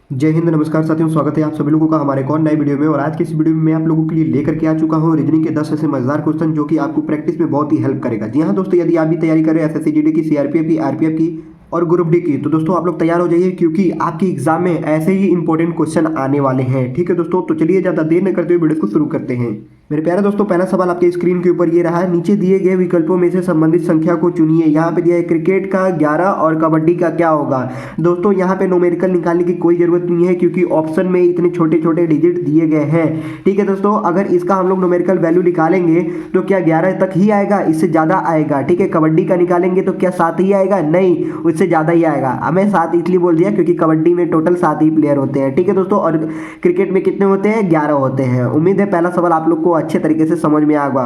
जय हिंद, नमस्कार साथियों। स्वागत है आप सभी लोगों का हमारे एक और नए वीडियो में। और आज की इस वीडियो में मैं आप लोगों के लिए लेकर के आ चुका हूं रीजनिंग के 10 ऐसे मजेदार क्वेश्चन जो कि आपको प्रैक्टिस में बहुत ही हेल्प करेगा। जी हां दोस्तों, यदि आप भी तैयारी कर रहे हैं एसएससी जीडी की, सीआरपीएफ की, आरपीएफ की और ग्रुप डी की, तो दोस्तों आप लोग तैयार हो जाइए क्योंकि आपके एग्जाम में ऐसे ही इंपॉर्टेंट क्वेश्चन आने वाले हैं। ठीक है दोस्तों, तो चलिए ज़्यादा देर न करते हुए वीडियो को शुरू करते हैं। मेरे प्यारे दोस्तों, पहला सवाल आपके स्क्रीन के ऊपर ये रहा है। नीचे दिए गए विकल्पों में से संबंधित संख्या को चुनिए। यहाँ पे दिया है क्रिकेट का 11 और कबड्डी का क्या होगा। दोस्तों यहाँ पे न्यूमेरिकल निकालने की कोई जरूरत नहीं है क्योंकि ऑप्शन में इतने छोटे छोटे डिजिट दिए गए हैं। ठीक है दोस्तों, अगर इसका हम लोग न्यूमेरिकल वैल्यू निकालेंगे तो क्या 11 तक ही आएगा? इससे ज़्यादा आएगा। ठीक है, कबड्डी का निकालेंगे तो क्या 7 ही आएगा? नहीं, उससे ज़्यादा ही आएगा। हमें 7 इसलिए बोल दिया क्योंकि कबड्डी में टोटल 7 ही प्लेयर होते हैं। ठीक है दोस्तों, और क्रिकेट में कितने होते हैं? 11 होते हैं। उम्मीद है पहला सवाल आप लोग को अच्छे तरीके से समझ में आएगा।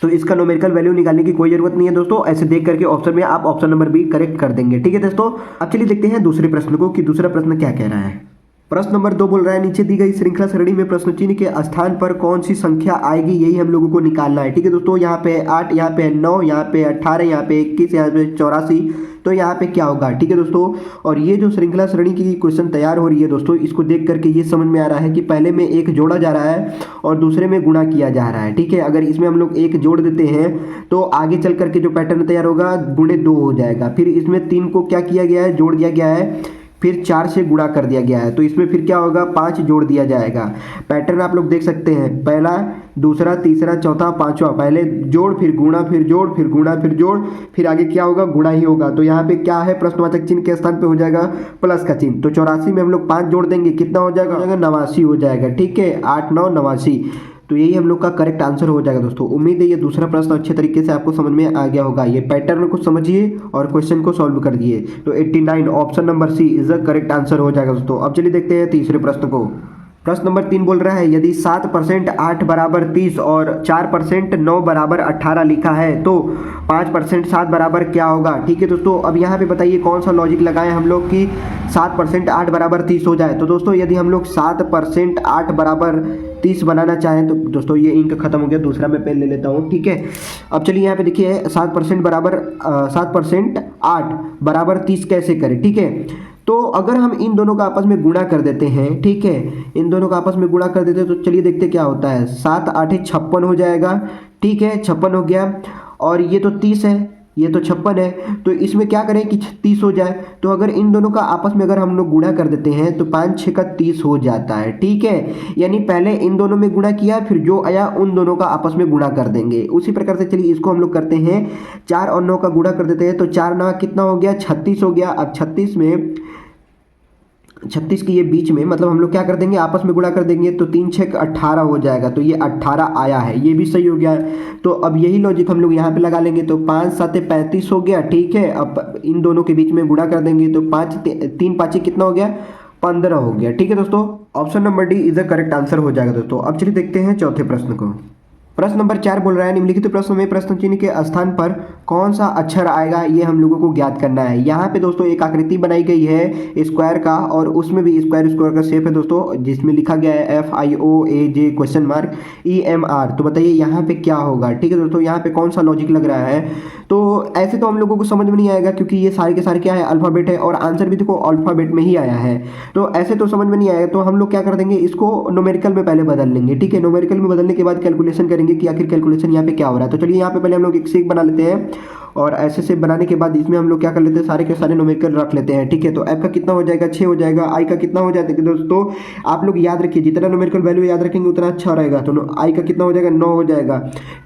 तो इसका न्यूमेरिकल वैल्यू निकालने की कोई जरूरत नहीं है दोस्तों। ऐसे देख करके ऑप्शन में आप ऑप्शन नंबर बी करेक्ट कर देंगे। ठीक है दोस्तों, अब चलिए देखते हैं दूसरे प्रश्न को कि दूसरा प्रश्न क्या कह रहा है। प्रश्न नंबर 2 बोल रहा है, नीचे दी गई श्रृंखला श्रेणी में प्रश्न चिन्ह के स्थान पर कौन सी संख्या आएगी, यही हम लोगों को निकालना है। ठीक है दोस्तों, यहाँ पे 8, यहाँ पे 9, यहाँ पे 18, यहाँ पे 21, यहाँ पे 84, तो यहाँ पे क्या होगा। ठीक है दोस्तों, और ये जो श्रृंखला श्रेणी की क्वेश्चन तैयार हो रही है दोस्तों, इसको देख करके ये समझ में आ रहा है कि पहले में एक जोड़ा जा रहा है और दूसरे में गुणा किया जा रहा है। ठीक है, अगर इसमें हम लोग एक जोड़ देते हैं तो आगे चल करके जो पैटर्न तैयार होगा गुणे 2 हो जाएगा। फिर इसमें 3 को क्या किया गया है? जोड़ दिया गया है। फिर 4 से गुणा कर दिया गया है, तो इसमें फिर क्या होगा? 5 जोड़ दिया जाएगा। पैटर्न आप लोग देख सकते हैं, पहला, दूसरा, तीसरा, चौथा, पांचवा। पहले जोड़, फिर गुणा, फिर जोड़, फिर गुणा, फिर जोड़, फिर आगे क्या होगा? गुणा ही होगा। तो यहाँ पे क्या है? प्रश्नवाचक चिन्ह के स्थान पे हो जाएगा प्लस का चिन्ह। तो 84 में हम लोग 5 जोड़ देंगे, कितना हो जाएगा? 89 हो जाएगा। ठीक है, 8 9 89, तो यही हम लोग का करेक्ट आंसर हो जाएगा दोस्तों। उम्मीद है ये दूसरा प्रश्न अच्छे तरीके से आपको समझ में आ गया होगा। ये पैटर्न को समझिए और क्वेश्चन को सॉल्व कर दिए। तो 89 option number C is the correct answer हो जाएगा दोस्तों। अब चलिए देखते हैं तीसरे प्रश्न को। प्रश्न नंबर 3 बोल रहा है, यदि 7% 8 बराबर 30 और 4% 9 बराबर 18 लिखा है तो 5% 7 बराबर क्या होगा। ठीक है दोस्तों, अब यहाँ पे बताइए कौन सा लॉजिक लगाएं हम लोग कि 7% 8 बराबर 30 हो जाए। तो दोस्तों यदि हम लोग 7% 8 बराबर 30 बनाना चाहें तो दोस्तों ये इंक खत्म हो गया, दूसरा मैं पेन ले लेता हूँ। ठीक है, अब चलिए यहाँ पे देखिए 7% बराबर 7% 8 बराबर 30 कैसे करें। ठीक है, तो अगर हम इन दोनों का आपस में गुणा कर देते हैं, ठीक है, इन दोनों का आपस में गुणा कर देते हैं तो चलिए देखते क्या होता है। 7 8 56 हो जाएगा। ठीक है, 56 हो गया। और ये तो 30 है, ये तो 56 है, तो इसमें क्या करें कि 30 हो जाए। तो अगर इन दोनों का आपस में अगर हम लोग गुणा कर देते हैं तो 5 6 का 30 हो जाता है। ठीक है, यानी पहले इन दोनों में गुणा किया, फिर जो आया उन दोनों का आपस में गुणा कर देंगे। उसी प्रकार से चलिए इसको हम लोग करते हैं, 4 और 9 का गुणा कर देते हैं तो 4 9 कितना हो गया? 36 हो गया। अब 36 में 36 के ये बीच में मतलब हम लोग क्या कर देंगे? आपस में गुणा कर देंगे तो 3 6 18 हो जाएगा। तो ये 18 आया है, ये भी सही हो गया है। तो अब यही लॉजिक हम लोग यहाँ पे लगा लेंगे तो 5 7 35 हो गया। ठीक है, अब इन दोनों के बीच में गुणा कर देंगे तो 5 3 5 कितना हो गया? 15 हो गया। ठीक है दोस्तों, option number D is the correct answer हो जाएगा दोस्तों। अब चलिए देखते हैं चौथे प्रश्न को। प्रश्न नंबर 4 बोल रहा है, निम्नलिखित प्रश्न में प्रश्न चिन्ह के स्थान पर कौन सा अक्षर आएगा, ये हम लोगों को ज्ञात करना है। यहाँ पे दोस्तों एक आकृति बनाई गई है स्क्वायर का और उसमें भी स्क्वायर का शेप है दोस्तों, जिसमें लिखा गया है FIOAJ क्वेश्चन मार्क EMR। तो बताइए यहाँ पे क्या होगा। ठीक है दोस्तों, यहाँ पे कौन सा लॉजिक लग रहा है। तो ऐसे तो हम लोगों को समझ में नहीं आएगा क्योंकि ये सारे के सारे क्या है? अल्फाबेट है और आंसर भी देखो अल्फाबेट में ही आया है, तो ऐसे तो समझ में नहीं आएगा। तो हम लोग क्या कर देंगे, इसको न्यूमेरिकल में पहले बदल लेंगे। ठीक है, न्यूमेरिकल में बदलने के बाद कैलकुलेशन करेंगे कि आखिर कैलकुलेशन यहाँ पे क्या हो रहा है। तो चलिए यहाँ पे पहले हम लोग एक शेप बना लेते हैं और ऐसे शेप बनाने के बाद इसमें हम लोग क्या कर लेते हैं, सारे के सारे न्यूमेरिकल रख लेते हैं। ठीक है, तो f का कितना हो जाएगा? 6 हो जाएगा। i का कितना हो जाएगा दोस्तों? आप लोग याद रखिए, जितना न्यूमेरिकल वैल्यू याद रखेंगे उतना अच्छा रहेगा। तो i का कितना हो जाएगा? 9 हो जाएगा।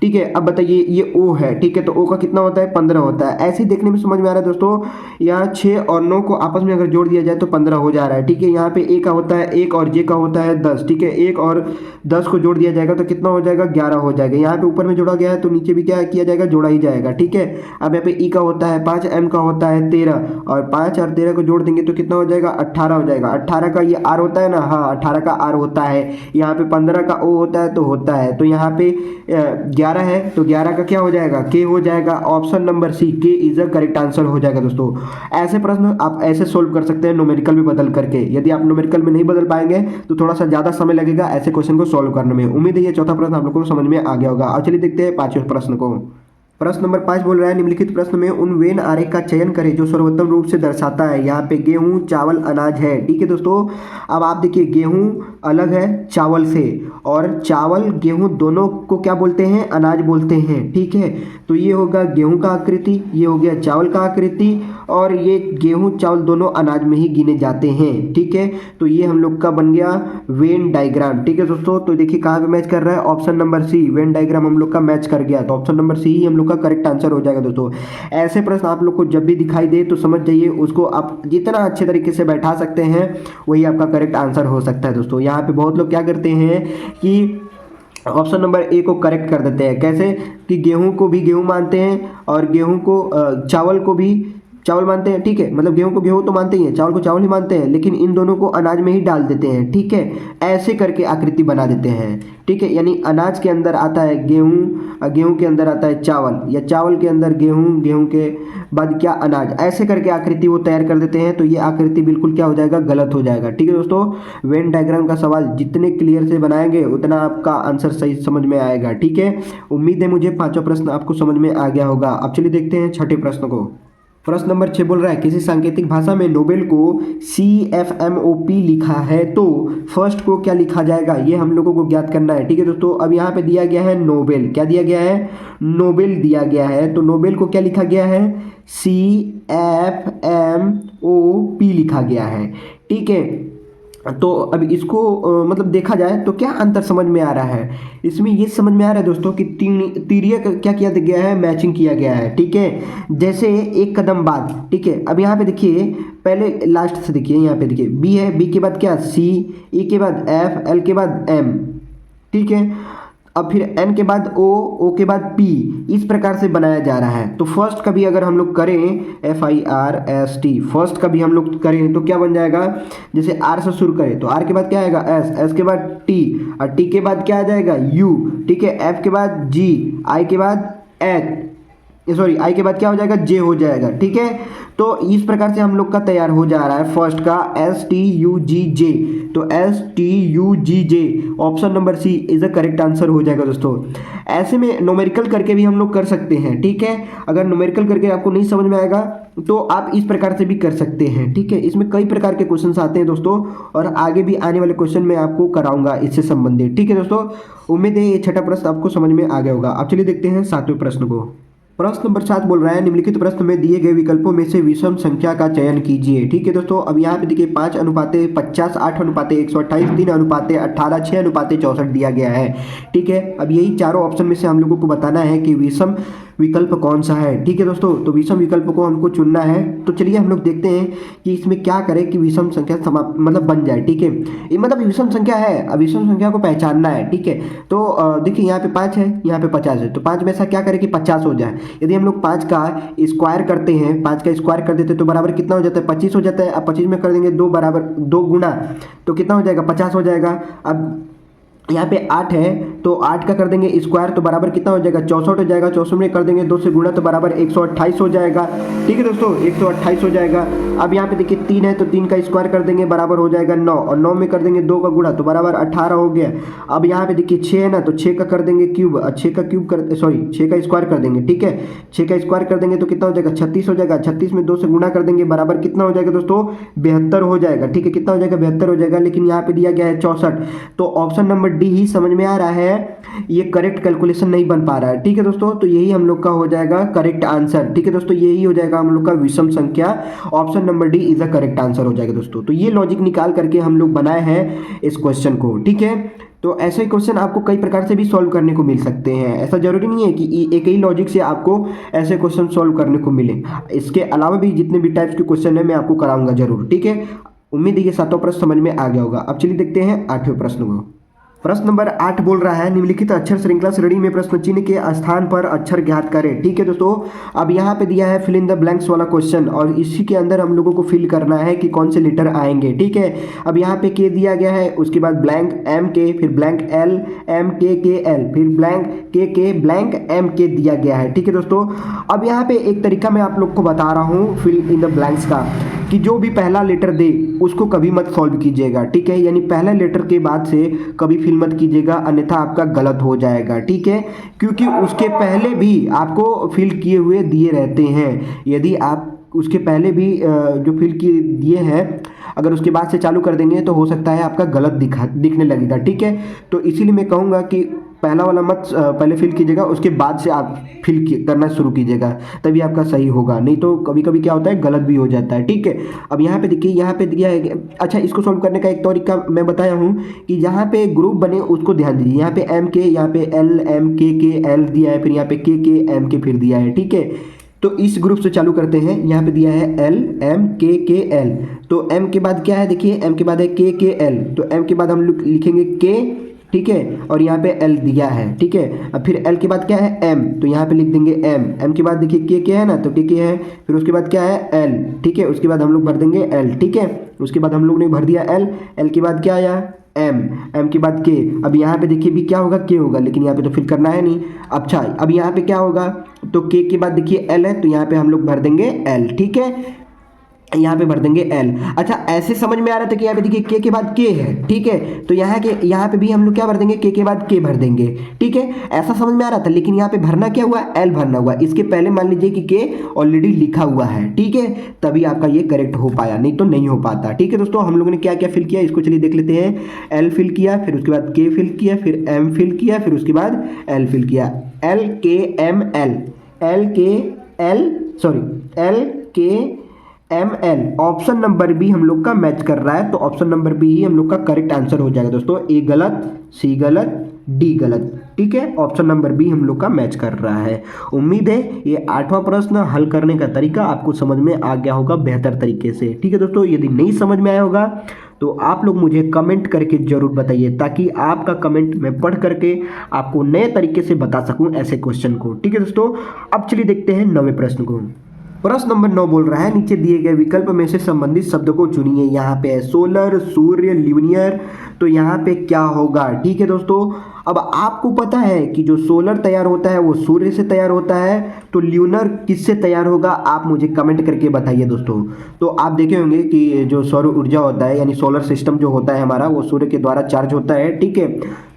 ठीक है, अब बताइए ये o है। ठीक है, तो o का कितना होता है? 15 होता है। ऐसे ही देखने में समझ में आ रहा है दोस्तों, यहाँ 6 और 9 को आपस में अगर जोड़ दिया जाए तो 15 हो जा रहा है। ठीक है, यहाँ पे a का होता है 1 और j का होता है 10। ठीक है, 1 और 10 को जोड़ दिया जाएगा तो कितना हो जाएगा? 11 हो जाएगा। यहाँ पे ऊपर में जोड़ा गया है तो नीचे भी क्या किया जाएगा? जोड़ा ही जाएगा। ठीक है, अब यहाँ पे ई का होता है 5, m का होता है 13 और 5 और 13 को जोड़ देंगे तो कितना हो जाएगा? 18 हो जाएगा। 18 का ये r होता है ना, हाँ 18 का r होता है। यहाँ पे 15 का o होता है तो होता है। तो यहाँ पे 11 है तो 11 का क्या हो जाएगा? k हो जाएगा। Option number C k is the correct answer हो जाएगा दोस्तों। ऐसे प्रश्न आप ऐसे सोल्व कर सकते हैं न्यूमेरिकल में बदल करके। यदि आप न्यूमेरिकल में नहीं बदल पाएंगे तो थोड़ा सा ज़्यादा समय लगेगा ऐसे क्वेश्चन को सॉल्व करने में। उम्मीद है ये चौथा प्रश्न आप लोगों को समझ में आ गया होगा। अब चलिए देखते हैं पांचवें प्रश्न को। प्रश्न नंबर 5 बोल रहा है निम्नलिखित प्रश्न में उन वेन आरेख का चयन करें जो सर्वोत्तम रूप से दर्शाता है। यहाँ पे गेहूं चावल अनाज है, ठीक है दोस्तों। अब आप देखिए गेहूं अलग है चावल से, और चावल गेहूं दोनों को क्या बोलते हैं, अनाज बोलते हैं, ठीक है। तो ये होगा गेहूं का आकृति, ये हो गया चावल का आकृति, और ये गेहूं चावल दोनों अनाज में ही गिने जाते हैं, ठीक है। तो ये हम लोग का बन गया वेन डायग्राम, ठीक है दोस्तों। तो देखिए कहाँ पे मैच कर रहा है, option number C, venn diagram हम लोग का मैच कर गया, तो ऑप्शन नंबर सी ही हम लोग का करेक्ट आंसर हो जाएगा दोस्तों। ऐसे प्रश्न आप लोग को जब भी दिखाई दे तो समझ जाइए उसको आप जितना अच्छे तरीके से बैठा सकते हैं वही आपका करेक्ट आंसर हो सकता है दोस्तों। यहाँ पे बहुत लोग क्या करते हैं कि ऑप्शन नंबर ए को करेक्ट कर देते हैं, कैसे कि गेहूं को भी गेहूं मानते हैं और गेहूं को चावल को भी चावल मानते हैं, ठीक है। मतलब गेहूं को गेहूं तो मानते ही हैं, चावल को चावल ही मानते हैं, लेकिन इन दोनों को अनाज में ही डाल देते हैं, ठीक है। ऐसे करके आकृति बना देते हैं, ठीक है। यानी अनाज के अंदर आता है गेहूं, गेहूं के अंदर आता है चावल, या चावल के अंदर गेहूं, गेहूं के बाद क्या अनाज, ऐसे करके आकृति वो तैयार कर देते हैं। तो ये आकृति बिल्कुल क्या हो जाएगा, गलत हो जाएगा, ठीक है दोस्तों। वेन डायग्राम का सवाल जितने क्लियर से बनाएंगे उतना आपका आंसर सही समझ में आएगा, ठीक है। उम्मीद है मुझे पांचों प्रश्न आपको समझ में आ गया होगा। अब चलिए देखते हैं छठे प्रश्न को। प्रश्न नंबर 6 बोल रहा है किसी सांकेतिक भाषा में नोबेल को CFMOP लिखा है तो फर्स्ट को क्या लिखा जाएगा, ये हम लोगों को ज्ञात करना है, ठीक है दोस्तों। अब यहाँ पे दिया गया है नोबेल, क्या दिया गया है, नोबेल दिया गया है, तो नोबेल को क्या लिखा गया है, CFMOP लिखा गया है, ठीक है। तो अब इसको मतलब देखा जाए तो क्या अंतर समझ में आ रहा है, इसमें ये समझ में आ रहा है दोस्तों कि तीरिया क्या किया गया है, मैचिंग किया गया है, ठीक है। जैसे एक कदम बाद, ठीक है। अब यहाँ पे देखिए पहले लास्ट से देखिए, यहाँ पे देखिए बी है, बी के बाद क्या C, E के बाद F, L के बाद M, ठीक है। अब फिर N के बाद O, O के बाद P, इस प्रकार से बनाया जा रहा है। तो फर्स्ट का भी अगर हम लोग करें FIRST, फर्स्ट का भी हम लोग करें तो क्या बन जाएगा, जैसे R से शुरू करें तो R के बाद क्या आएगा S, S के बाद T, और T के बाद क्या आ जाएगा U, ठीक है। F के बाद G, I के बाद H, सॉरी I के बाद क्या हो जाएगा, J हो जाएगा, ठीक है। तो इस प्रकार से हम लोग का तैयार हो जा रहा है फर्स्ट का STUGJ, तो STUGJ option number C is the correct answer हो जाएगा दोस्तों। ऐसे में न्यूमेरिकल करके भी हम लोग कर सकते हैं, ठीक है। अगर न्यूमेरिकल करके आपको नहीं समझ में आएगा तो आप इस प्रकार से भी कर सकते हैं, ठीक है। इसमें कई प्रकार के क्वेश्चंस आते हैं दोस्तों, और आगे भी आने वाले क्वेश्चन मैं आपको कराऊंगा इससे संबंधित, ठीक है दोस्तों। उम्मीद है ये छठा प्रश्न आपको समझ में आ गया होगा। अब चलिए देखते हैं सातवें प्रश्न को। प्रश्न नंबर 7 बोल रहा है निम्नलिखित प्रश्न में दिए गए विकल्पों में से विषम संख्या का चयन कीजिए, ठीक है दोस्तों। अब यहाँ पे देखिए 5:50, 8:128, 3:18, 6:64 दिया गया है, ठीक है। अब यही चारों ऑप्शन में से हम लोगों को बताना है कि विषम विकल्प कौन सा है, ठीक है दोस्तों। तो विषम विकल्प को हमको चुनना है, तो चलिए हम लोग देखते हैं कि इसमें क्या करें कि विषम संख्या मतलब बन जाए, ठीक है। ये मतलब विषम संख्या है, अब विषम संख्या को पहचानना है, ठीक है। तो देखिए यहाँ पे 5 है, यहाँ पे 50 है, तो 5 में ऐसा क्या करें कि 50 हो जाए। यदि हम लोग 5 का स्क्वायर करते हैं, 5 का स्क्वायर कर देते तो बराबर कितना हो जाता है, 25 हो जाता है। अब 25 में कर देंगे 2 बराबर 2 गुना, तो कितना हो जाएगा, 50 हो जाएगा। अब यहाँ पे 8 है तो 8 का कर देंगे स्क्वायर तो बराबर कितना हो जाएगा, 64 हो जाएगा। 64 में कर देंगे 2 से गुणा तो बराबर 128 हो जाएगा, ठीक है दोस्तों, 128 हो जाएगा। अब यहाँ पे देखिए 3 है तो 3 का स्क्वायर कर देंगे बराबर हो जाएगा 9, और 9 में कर देंगे 2 का गुणा तो बराबर 18 हो गया। अब यहाँ पे देखिए 6 है ना, तो 6 का कर देंगे क्यूब, 6 का क्यूब कर सॉरी 6 का स्क्वायर कर देंगे, ठीक है। 6 का स्क्वायर कर देंगे तो कितना हो जाएगा, 36 हो जाएगा। 36 में 2 से गुणा कर देंगे बराबर कितना हो जाएगा दोस्तों, 72 हो जाएगा, ठीक है। कितना हो जाएगा, 72 हो जाएगा। लेकिन यहाँ पे दिया गया है 64, तो ऑप्शन नंबर डी ही समझ में आ रहा है, ये करेक्ट कैलकुलेशन नहीं बन पा रहा है, ठीक है दोस्तों। तो यही हम लोग का हो जाएगा करेक्ट आंसर, ठीक है दोस्तों। यही हो जाएगा हम लोग का विषम संख्या, option number D is the correct answer हो जाएगा दोस्तों। तो ये लॉजिक निकाल करके हम लोग बनाए हैं इस क्वेश्चन को, ठीक है। तो ऐसे क्वेश्चन आपको कई प्रकार से भी सॉल्व करने को मिल सकते हैं, ऐसा जरूरी नहीं है कि एक ही लॉजिक से आपको ऐसे क्वेश्चन सॉल्व करने को मिले। इसके अलावा भी जितने भी टाइप्स के क्वेश्चन है मैं आपको कराऊंगा जरूर, ठीक है। उम्मीद है ये सातों प्रश्न समझ में आ गया होगा। अब चलिए देखते हैं आठवें प्रश्न को। प्रश्न नंबर 8 बोल रहा है निम्नलिखित अक्षर श्रृंखला श्रेणी में प्रश्न चिन्ह के स्थान पर अक्षर ज्ञात करें, ठीक है दोस्तों। अब यहाँ पे दिया है फिल इन द ब्लैंक्स वाला क्वेश्चन, और इसी के अंदर हम लोगों को फिल करना है कि कौन से लेटर आएंगे, ठीक है। अब यहाँ पे के दिया गया है, उसके बाद ब्लैंक एम के, फिर ब्लैंक एल, एम के एल, फिर ब्लैंक के ब्लैंक एम के दिया गया है, ठीक है दोस्तों। अब यहाँ पे एक तरीका मैं आप लोग को बता रहा हूँ फिल इन द ब्लैंक्स का, कि जो भी पहला लेटर दे उसको कभी मत सॉल्व कीजिएगा, ठीक है। यानी पहले लेटर के बाद से कभी फिल फिल मत कीजिएगा, अन्यथा आपका गलत हो जाएगा, ठीक है, क्योंकि उसके पहले भी आपको फिल किए हुए दिए रहते हैं। यदि आप उसके पहले भी जो फिल किए दिए हैं अगर उसके बाद से चालू कर देंगे तो हो सकता है आपका गलत दिखने लगेगा, ठीक है। तो इसीलिए मैं कहूँगा कि पहला वाला मत पहले फिल कीजिएगा, उसके बाद से आप करना शुरू कीजिएगा, तभी आपका सही होगा, नहीं तो कभी कभी क्या होता है गलत भी हो जाता है, ठीक है। अब यहाँ पे देखिए, यहाँ पे दिया है, अच्छा इसको सॉल्व करने का एक तरीका मैं बताया हूँ कि जहाँ पे ग्रुप बने उसको ध्यान दीजिए। यहाँ पे एम के, यहाँ पे एल एम के एल दिया है, फिर यहाँ पे के एम के फिर दिया है, ठीक है। तो इस ग्रुप से चालू करते हैं। यहाँ पे दिया है एल एम के एल, तो एम के बाद क्या है, देखिए एम के बाद है के एल, तो एम के बाद हम लोग लिखेंगे के, ठीक है, और यहाँ पे एल दिया है, ठीक है। अब फिर एल के बाद क्या है एम, तो यहाँ पे लिख देंगे एम, एम के बाद देखिए के है ना, तो के है, फिर उसके बाद क्या है एल, ठीक है, उसके बाद हम लोग भर देंगे एल, ठीक है। उसके बाद हम लोग ने भर दिया एल, एल के बाद क्या आया एम, एम के बाद के। अब यहाँ पे देखिए भी क्या होगा के होगा, लेकिन यहाँ पे तो फिल करना है नहीं। अच्छा अब यहाँ पे क्या होगा, तो के बाद देखिए एल है, तो यहाँ पे हम लोग भर देंगे एल, ठीक है, यहाँ पे भर देंगे एल। अच्छा ऐसे समझ में आ रहा था कि यहाँ पे देखिए के बाद के है, ठीक है, तो यहाँ पे भी हम लोग क्या भर देंगे के बाद के भर देंगे, ठीक है, ऐसा समझ में आ रहा था। लेकिन यहाँ पे भरना क्या हुआ, एल भरना हुआ, इसके पहले मान लीजिए कि के ऑलरेडी लिखा हुआ है, ठीक है, तभी आपका ये करेक्ट हो पाया, नहीं तो नहीं हो पाता, ठीक है। दोस्तों हम लोगों ने क्या क्या फिल किया इसको चलिए देख लेते हैं। एल फिल किया, फिर उसके बाद के फिल किया, फिर एम फिल किया, फिर उसके बाद एल फिल किया, एल के एम एल, एल के एल सॉरी एल के M L. Option number B हम लोग का मैच कर रहा है, तो ऑप्शन नंबर बी ही हम लोग का करेक्ट आंसर हो जाएगा दोस्तों। ए गलत, सी गलत, डी गलत, ठीक है, ऑप्शन नंबर बी हम लोग का मैच कर रहा है। उम्मीद है ये 8वां प्रश्न हल करने का तरीका आपको समझ में आ गया होगा बेहतर तरीके से, ठीक है दोस्तों। यदि नहीं समझ में आया होगा तो आप लोग मुझे कमेंट करके जरूर बताइए, ताकि आपका कमेंट मैं पढ़ करके आपको नए तरीके से बता सकूं ऐसे क्वेश्चन को, ठीक है दोस्तों। अब चलिए देखते हैं 9वें प्रश्न को। प्रश्न नंबर 9 बोल रहा है, नीचे दिए गए विकल्प में से संबंधित शब्द को चुनिए। यहाँ पे है सोलर, सूर्य, ल्यूनियर, तो यहाँ पे क्या होगा, ठीक है दोस्तों। अब आपको पता है कि जो सोलर तैयार होता है वो सूर्य से तैयार होता है, तो ल्यूनर किससे तैयार होगा आप मुझे कमेंट करके बताइए दोस्तों। तो आप देखे होंगे कि जो सौर ऊर्जा होता है यानी सोलर सिस्टम जो होता है हमारा वो सूर्य के द्वारा चार्ज होता है, ठीक है।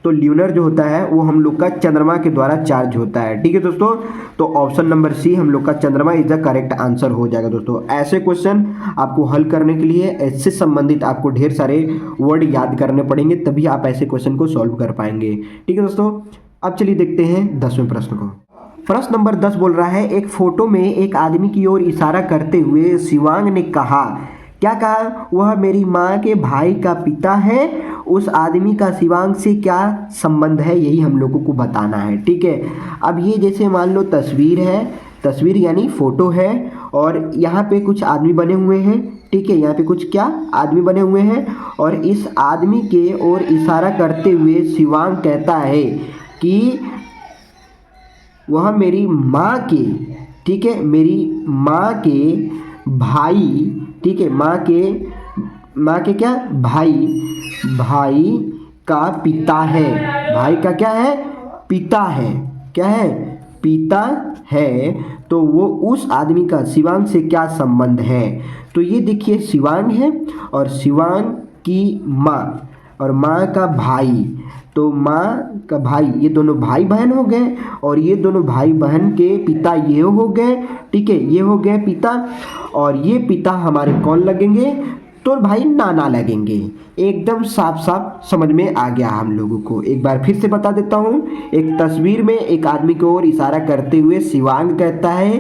तो ल्यूनर जो होता है वो हम लोग का चंद्रमा के द्वारा चार्ज होता है, ठीक है दोस्तों। तो ऑप्शन नंबर सी हम लोग का चंद्रमा इज द करेक्ट आंसर हो जाएगा दोस्तों। ऐसे क्वेश्चन आपको हल करने के लिए इससे संबंधित आपको ढेर सारे वर्ड याद करने पड़ेंगे, तभी आप ऐसे क्वेश्चन को सॉल्व कर पाएंगे, ठीक है दोस्तों। अब चलिए देखते हैं 10वें प्रश्न को। प्रश्न नंबर 10 बोल रहा है, एक फोटो में एक आदमी की ओर इशारा करते हुए शिवांग ने कहा, क्या कहा, वह मेरी माँ के भाई का पिता है। उस आदमी का शिवांग से क्या संबंध है, यही हम लोगों को बताना है, ठीक है। अब ये जैसे मान लो तस्वीर है, तस्वीर यानी फोटो है, और यहाँ पे कुछ आदमी बने हुए हैं, ठीक है, यहाँ पे कुछ क्या आदमी बने हुए हैं, और इस आदमी के ओर इशारा करते हुए शिवांग कहता है कि वह मेरी माँ के, ठीक है, मेरी माँ के भाई, ठीक है, माँ के क्या भाई का पिता है, भाई का क्या है पिता है, क्या है पिता है। तो वो उस आदमी का शिवांग से क्या संबंध है, तो ये देखिए शिवांग है और शिवांग की माँ और माँ का भाई, तो माँ का भाई, ये दोनों भाई बहन हो गए, और ये दोनों भाई बहन के पिता ये हो गए, ठीक है, ये हो गए पिता, और ये पिता हमारे कौन लगेंगे, तो भाई नाना लगेंगे। एकदम साफ साफ समझ में आ गया हम लोगों को। एक बार फिर से बता देता हूँ, एक तस्वीर में एक आदमी की ओर इशारा करते हुए शिवांग कहता है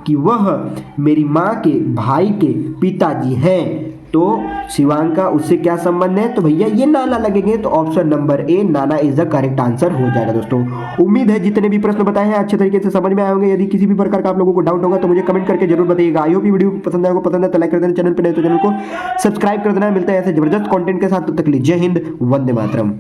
कि वह मेरी माँ के भाई के पिताजी हैं, तो शिवांग का उससे क्या संबंध है, तो भैया ये नाना लगेंगे। तो option number A Nana is the correct answer हो जाएगा दोस्तों। उम्मीद है जितने भी प्रश्न बताए हैं अच्छे तरीके से समझ में आए होंगे। यदि किसी भी प्रकार का आप लोगों को डाउट होगा तो मुझे कमेंट करके जरूर बताइएगा। आई होप ये वीडियो पसंद आएगा, पसंद है तो लाइक कर देना, चैनल पर नए तो चैनल को सब्सक्राइब कर देना। मिलता है ऐसे जबरदस्त कंटेंट के साथ, तब तक के लिए जय हिंद, वंदे मातरम।